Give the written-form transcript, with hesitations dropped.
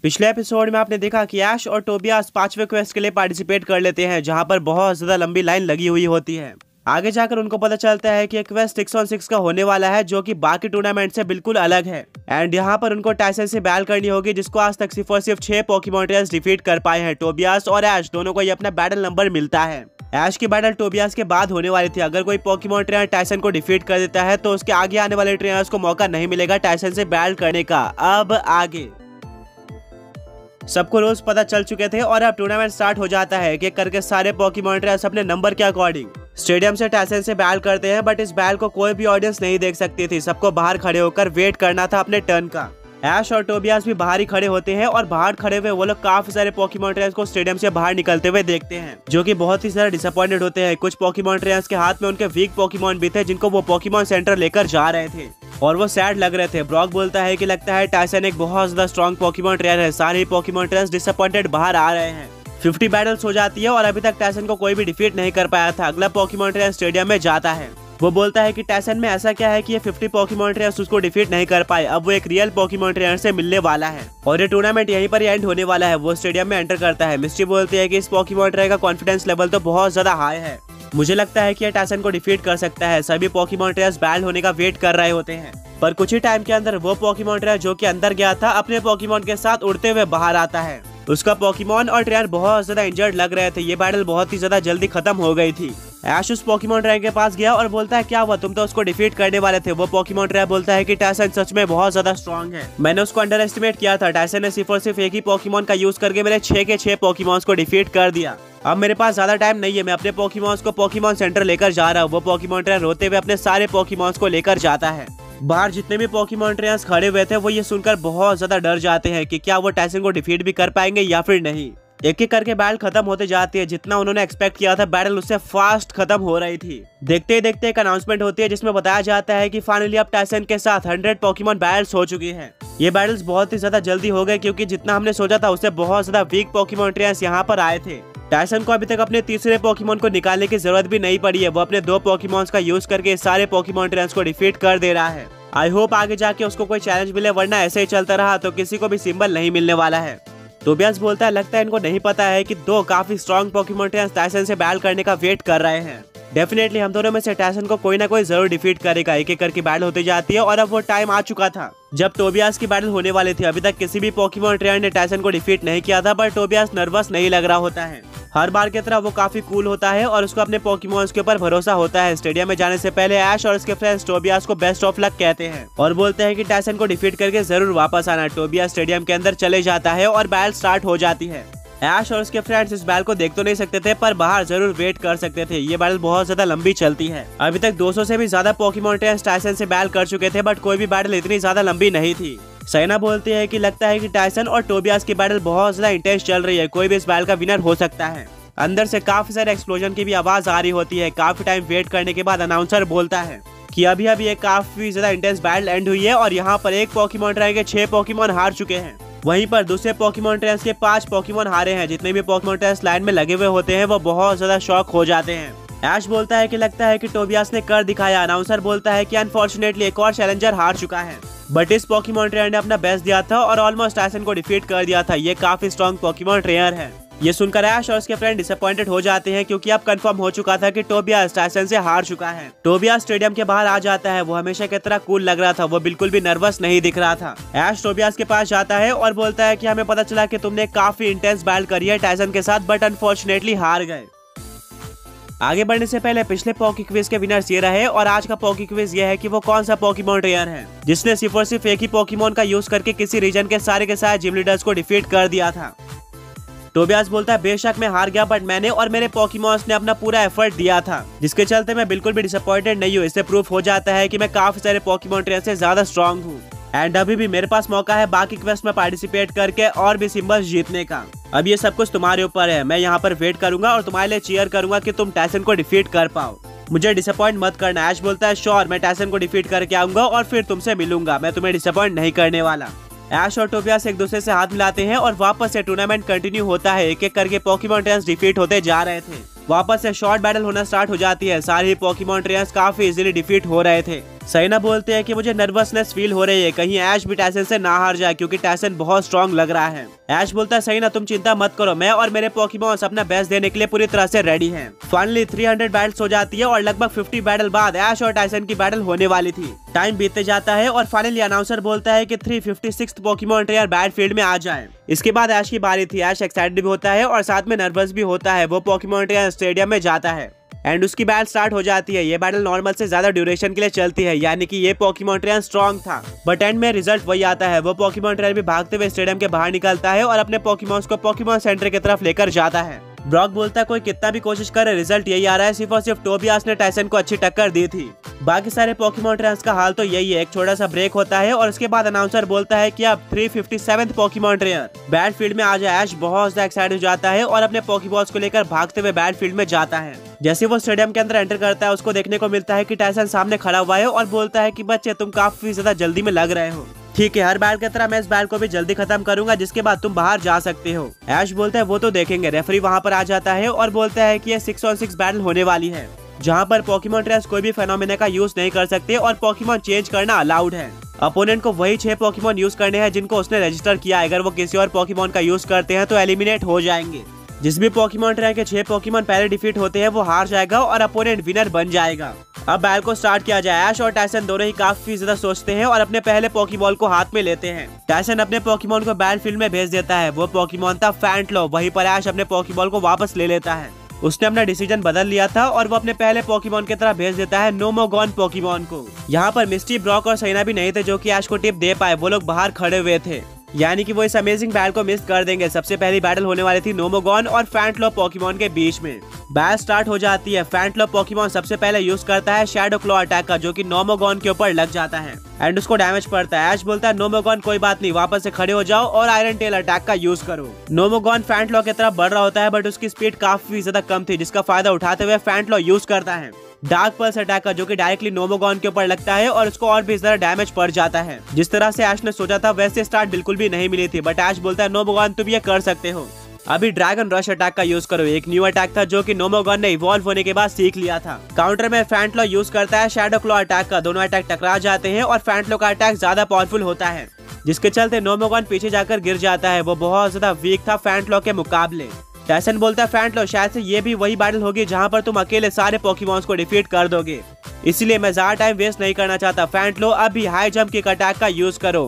पिछले एपिसोड में आपने देखा कि ऐश और टोबियास 5वें क्वेस्ट के लिए पार्टिसिपेट कर लेते हैं, जहां पर बहुत ज्यादा लंबी लाइन लगी हुई होती है। आगे जाकर उनको पता चलता है कि एक क्वेस्ट 6on6 का होने वाला है, जो कि बाकी टूर्नामेंट से बिल्कुल अलग है। एंड यहाँ पर उनको टाइसन से बैल करनी होगी, जिसको आज तक सिर्फ और सिर्फ 6 पोकेमॉन ट्रेनर्स डिफीट कर पाए हैं। टोबियास और ऐश दोनों को ये अपना बैटल नंबर मिलता है। ऐश की बैटल टोबियास के बाद होने वाली थी। अगर कोई पोकेमॉन ट्रेनर टाइसन को डिफीट कर देता है तो उसके आगे आने वाले ट्रेनर्स को मौका नहीं मिलेगा टाइसन से बैटल करने का। अब आगे सबको रोज पता चल चुके थे और अब टूर्नामेंट स्टार्ट हो जाता है। एक करके सारे पोकेमॉन ट्रेनर्स अपने नंबर के अकॉर्डिंग स्टेडियम से टाइसन से बैल करते हैं, बट इस बैल को कोई भी ऑडियंस नहीं देख सकती थी। सबको बाहर खड़े होकर वेट करना था अपने टर्न का। ऐश और टोबियास भी बाहर ही खड़े होते हैं और बाहर खड़े हुए वो लोग काफी सारे पोकेमॉन ट्रेनर्स को स्टेडियम से बाहर निकलते हुए देखते हैं, जो कि बहुत ही ज्यादा डिसअपॉइंटेड होते हैं। कुछ पोकेमॉन ट्रेनर्स के हाथ में उनके वीक पोकेमॉन भी थे, जिनको वो पोकेमॉन सेंटर लेकर जा रहे थे और वो सैड लग रहे थे। ब्रॉक बोलता है कि लगता है टाइसन एक बहुत ज्यादा स्ट्रॉन्ग पोकेमॉन ट्रेनर है। सारे पोकेमॉन ट्रेनर्स डिसअपॉइंटेड बाहर आ रहे हैं। 50 बैटल्स हो जाती है और अभी तक टाइसन को कोई भी डिफीट नहीं कर पाया था। अगला पोकेमॉन ट्रेनर स्टेडियम में जाता है। वो बोलता है कि टाइसन में ऐसा क्या है कि ये 50 पोकेमॉन ट्रेनर्स उसको डिफीट नहीं कर पाए। अब वो एक रियल पोकेमॉन ट्रेनर से मिलने वाला है और ये टूर्नामेंट यहीं पर एंड होने वाला है। वो स्टेडियम में एंटर करता है। मिस्टी बोलती है कि इस पोकेमॉन ट्रेनर का कॉन्फिडेंस लेवल तो बहुत ज्यादा हाई है। मुझे लगता है कि ये टाइसन को डिफीट कर सकता है। सभी पोकेमॉन ट्रेनर्स बैल होने का वेट कर रहे होते हैं, पर कुछ ही टाइम के अंदर वो पोकेमॉन ट्रेनर जो कि अंदर गया था अपने पोकेमॉन के साथ उड़ते हुए बाहर आता है। उसका पोकेमॉन और ट्रेनर बहुत ज्यादा इंजर्ड लग रहे थे। ये बैटल बहुत ही ज्यादा जल्दी खत्म हो गई थी। ऐश उस पोकेमॉन ट्रेनर के पास गया और बोलता है क्या हुआ, तुम तो उसको डिफीट करने वाले थे। वो पोकेमॉन ट्रेनर बोलता है कि टाइसन सच में बहुत ज्यादा स्ट्रॉन्ग है। मैंने उसको अंडर एस्टिमेट किया था। टाइसन ने सिर्फ और सिर्फ एक ही पोकेमॉन का यूज करके मेरे 6 के 6 पोकेमॉन्स को डिफीट कर दिया। अब मेरे पास ज्यादा टाइम नहीं है। मैं अपने पोकेमॉन्स को पोकेमॉन सेंटर लेकर जा रहा हूँ। वो पोकेमॉन ट्रेनर रोते हुए अपने सारे पोकेमॉन्स को लेकर जाता है। बाहर जितने भी पोकेमॉन ट्रेनर्स खड़े हुए थे वो ये सुनकर बहुत ज्यादा डर जाते हैं कि क्या वो टाइसन को डिफीट भी कर पाएंगे या फिर नहीं। एक एक करके बैटल खत्म होते जाती है। जितना उन्होंने एक्सपेक्ट किया था बैटल उससे फास्ट खत्म हो रही थी। देखते ही देखते एक अनाउंसमेंट होती है, जिसमें बताया जाता है कि फाइनली अब टाइसन के साथ 100 पोकेमॉन बैटल्स हो चुकी हैं। ये बैटल्स बहुत ही ज्यादा जल्दी हो गए, क्योंकि जितना हमने सोचा था उससे बहुत ज्यादा वीक पोकेमॉन ट्रेनर्स यहाँ पर आए थे। टाइसन को अभी तक अपने तीसरे पोकेमॉन को निकालने की जरूरत भी नहीं पड़ी है। वो अपने 2 पोकेमॉन्स का यूज करके सारे पोकेमॉन ट्रेनर्स को डिफीट कर दे रहा है। आई होप आगे जाके उसको कोई चैलेंज मिले, वरना ऐसे ही चलता रहा तो किसी को भी सिंबल नहीं मिलने वाला है। टोबियास बोलता है लगता है इनको नहीं पता है कि 2 काफी स्ट्रॉन्ग पोकेमॉन ट्रेनर्स टाइसन से बैटल करने का वेट कर रहे हैं। डेफिनेटली हम दोनों में से टाइसन को कोई ना कोई जरूर डिफीट करेगा। एक एक करके बैटल होती जाती है और अब वो टाइम आ चुका था जब टोबियास की बैटल होने वाली थी। अभी तक किसी भी पोकेमॉन ट्रेनर ने टाइसन को डिफीट नहीं किया था, पर टोबियास नर्वस नहीं लग रहा होता है। हर बार की तरह वो काफी कूल होता है और उसको अपने पोकेमॉन्स के ऊपर भरोसा होता है। स्टेडियम में जाने से पहले ऐश और उसके फ्रेंड्स टोबियास को बेस्ट ऑफ लक कहते हैं और बोलते हैं कि टाइसन को डिफीट करके जरूर वापस आना। टोबियास स्टेडियम के अंदर चले जाता है और बैटल स्टार्ट हो जाती है। ऐश और उसके फ्रेंड्स इस बैटल को देख तो नहीं सकते थे, पर बाहर जरूर वेट कर सकते थे। ये बैटल बहुत ज्यादा लंबी चलती है। अभी तक 200 से भी ज्यादा पोकेमॉन ट्रेनर्स टाइसन से बैटल कर चुके थे, बट कोई भी बैटल इतनी ज्यादा लंबी नहीं थी। सैना बोलती है कि लगता है कि टाइसन और टोबियास की बैटल बहुत ज्यादा इंटेंस चल रही है। कोई भी इस बैटल का विनर हो सकता है। अंदर से काफी सारे एक्सप्लोजन की भी आवाज आ रही होती है। काफी टाइम वेट करने के बाद अनाउंसर बोलता है कि अभी अभी एक काफी ज्यादा इंटेंस बैटल एंड हुई है और यहाँ पर एक पोकेमॉन ट्रेनर के 6 पोकेमॉन हार चुके हैं। वहीं पर दूसरे पोकेमॉन ट्रेनर्स के 5 पोकेमॉन हारे हैं। जितने भी पोकेमॉन ट्रेनर्स लाइन में लगे हुए होते हैं वो बहुत ज्यादा शॉक हो जाते हैं। ऐश बोलता है कि लगता है कि टोबियास ने कर दिखाया। अनाउंसर बोलता है कि अनफॉर्चुनेटली एक और चैलेंजर हार चुका है, बट इस पोकेमॉन ट्रेनर ने अपना बेस्ट दिया था और ऑलमोस्ट टाइसन को डिफीट कर दिया था। ये काफी स्ट्रॉन्ग पोकेमॉन ट्रेनर है। ये सुनकर ऐश और उसके फ्रेंड डिसअपॉइंटेड हो जाते हैं, क्योंकि अब कंफर्म हो चुका था कि टोबियास टाइसन से हार चुका है। टोबियास स्टेडियम के बाहर आ जाता है। वो हमेशा की तरह कूल लग रहा था। वो बिल्कुल भी नर्वस नहीं दिख रहा था। ऐश टोबियास के पास जाता है और बोलता है कि हमें पता चला कि तुमने काफी इंटेंस बैटल करी है टाइसन के साथ, बट अनफॉर्चुनेटली हार गए। आगे बढ़ने से पहले पिछले पोके क्विज के विनर्स ये रहे और आज का पोके क्विज ये है कि वो कौन सा पोकेमॉन ट्रेनर है जिसने सिर्फ और सिर्फ एक ही पोकेमॉन का यूज करके किसी रीजन के सारे जिम लीडर्स को डिफीट कर दिया था। टोबियास बोलता है बेशक मैं हार गया, बट मैंने और मेरे पोकेमॉन्स ने अपना पूरा एफर्ट दिया था, जिसके चलते मैं बिल्कुल भी डिसअपॉइंटेड नहीं हूँ। इससे प्रूफ हो जाता है कि मैं काफी सारे पोकेमॉन ट्रेनर से ज्यादा स्ट्रॉन्ग हूँ एंड अभी भी मेरे पास मौका है बाकी क्वेस्ट में पार्टिसिपेट करके और भी सिंबल्स जीतने का। अब ये सब कुछ तुम्हारे ऊपर है। मैं यहाँ पर वेट करूंगा और तुम्हारे लिए चीयर करूंगा कि तुम टाइसन को डिफीट कर पाओ। मुझे डिसअपॉइंट मत करना। ऐश बोलता है श्योर, मैं टाइसन को डिफीट करके आऊंगा और फिर तुमसे मिलूंगा। मैं तुम्हें डिसअपॉइंट नहीं करने वाला। ऐश और टोबियास एक दूसरे से हाथ मिलाते हैं और वापस से टूर्नामेंट कंटिन्यू होता है। एक एक करके पोकेमॉन ट्रेनर्स डिफीट होते जा रहे थे। वापस से शॉर्ट बैटल होना स्टार्ट हो जाती है। सारे ही पोकेमॉन ट्रेनर्स काफी इजीली डिफीट हो रहे थे। साइना बोलते हैं कि मुझे नर्वसनेस फील हो रही है, कहीं ऐश भी टायसन से ना हार जाए क्योंकि टायसन बहुत स्ट्रॉन्ग लग रहा है। ऐश बोलता है साइना तुम चिंता मत करो, मैं और मेरे पोकेमॉन्स अपना बेस्ट देने के लिए पूरी तरह से रेडी हैं। फाइनली 300 बैटल्स हो जाती है और लगभग 50 बैटल बाद ऐश और टायसन की बैटल होने वाली थी। टाइम बीतते जाता है और फाइनली अनाउंसर बोलता है कि 356th पोकेमॉन ट्रेनर बैटलफील्ड में आ जाए। इसके बाद ऐश की बारी थी। ऐश एक्साइटेड भी होता है और साथ में नर्वस भी होता है। वो पोकेमॉन ट्रेनर स्टेडियम में जाता है एंड उसकी बैटल स्टार्ट हो जाती है। ये बैटल नॉर्मल से ज्यादा ड्यूरेशन के लिए चलती है, यानी कि ये पोकेमॉन ट्रेनर स्ट्रॉन्ग था, बट एंड में रिजल्ट वही आता है। वो पोकेमॉन ट्रेनर भी भागते हुए स्टेडियम के बाहर निकलता है और अपने पोकेमॉन्स को पोकेमॉन सेंटर की तरफ लेकर जाता है। ब्रॉक बोलता है कोई कितना भी कोशिश करे रिजल्ट यही आ रहा है, सिर्फ और सिर्फ टोबियास ने टायसन को अच्छी टक्कर दी थी। बाकी सारे पोकेमॉन ट्रेनर्स का हाल तो यही है। एक छोटा सा ब्रेक होता है और उसके बाद अनाउंसर बोलता है कि अब 357th पोकेमॉन ट्रेनर बैटलफील्ड में आ जाए। ऐश बहुत ज्यादा एक्साइटेड हो जाता है और अपने पोकेबॉल्स को लेकर भागते हुए बैटलफील्ड में जाता है। जैसे वो स्टेडियम के अंदर एंटर करता है उसको देखने को मिलता है कि टायसन सामने खड़ा हुआ है और बोलता है कि बच्चे तुम काफी ज्यादा जल्दी में लग रहे हो। ठीक है, हर बैट की तरह मैं इस बैट को भी जल्दी खत्म करूंगा जिसके बाद तुम बाहर जा सकते हो। ऐश बोलता है वो तो देखेंगे। रेफरी वहां पर आ जाता है और बोलता है कि ये 6 on 6 बैटल होने वाली है, जहां पर पोकेमॉन ट्रेनर्स कोई भी फेनोमेना का यूज नहीं कर सकते और पोकेमॉन चेंज करना अलाउड है। अपोनेंट को वही 6 पोकेमॉन यूज करने हैं जिनको उसने रजिस्टर किया। अगर वो किसी और पोकेमॉन का यूज करते हैं तो एलिमिनेट हो जाएंगे। जिस भी पोकेमॉन ट्रेनर के 6 पोकेमॉन पहले डिफीट होते हैं वो हार जाएगा और अपोनेंट विनर बन जाएगा। अब बैटल को स्टार्ट किया जाए। ऐश और टायसन दोनों ही काफी ज्यादा सोचते हैं और अपने पहले पोकेबॉल को हाथ में लेते हैं। टायसन अपने पोकेमॉन को बैटलफील्ड में भेज देता है। वो पोकेमॉन था फैंटलो। वहीं पर ऐश अपने पोकेबॉल को वापस ले लेता है। उसने अपना डिसीजन बदल लिया था और वो अपने पहले पोकेमॉन की तरह भेज देता है नोमोगॉन पोकेमॉन को। यहाँ पर मिस्टी, ब्रॉक और साइना भी नहीं थे जो कि ऐश को टिप दे पाए। वो लोग बाहर खड़े हुए थे, यानी कि वो इस अमेजिंग बैटल को मिस कर देंगे। सबसे पहली बैटल होने वाली थी नोमोगॉन और फैंटलो पोकेमॉन के बीच में। बैटल स्टार्ट हो जाती है। फैंटलो पोकेमॉन सबसे पहले यूज करता है शैडो क्लॉ अटैक का, जो कि नोमोगॉन के ऊपर लग जाता है एंड उसको डैमेज पड़ता है। ऐश बोलता है नोमोगॉन कोई बात नहीं, वापस से खड़े हो जाओ और आयरन टेल अटैक का यूज करो। नोमोगॉन फैंटलो की तरफ बढ़ रहा होता है बट उसकी स्पीड काफी ज्यादा कम थी, जिसका फायदा उठाते हुए फैंटलो यूज करता है डार्क पल्स अटैक का, जो कि डायरेक्टली नोमोगॉन के ऊपर लगता है और उसको और भी ज्यादा डैमेज पड़ जाता है। जिस तरह से ऐश ने सोचा था वैसे स्टार्ट बिल्कुल भी नहीं मिली थी, बट ऐश बोलता है नोमोगॉन तुम ये कर सकते हो, अभी ड्रैगन रश अटैक का यूज करो। एक न्यू अटैक था जो कि नोमोगॉन ने इवॉल्व होने के बाद सीख लिया था। काउंटर में फैंटलो यूज करता है शैडो क्लॉ अटैक का। दोनों अटैक टकरा जाते हैं और फैंटलो का अटैक ज्यादा पावरफुल होता है, जिसके चलते नोमोगॉन पीछे जाकर गिर जाता है। वो बहुत ज्यादा वीक था फैंटलो के मुकाबले। टायसन बोलता है फैंटलो शायद से ये भी वही बैटल होगी जहां पर तुम अकेले सारे पोकेमॉन्स को डिफीट कर दोगे, इसलिए मैं ज्यादा टाइम वेस्ट नहीं करना चाहता। फैंटलो अभी हाई जंप किक अटैक का यूज करो।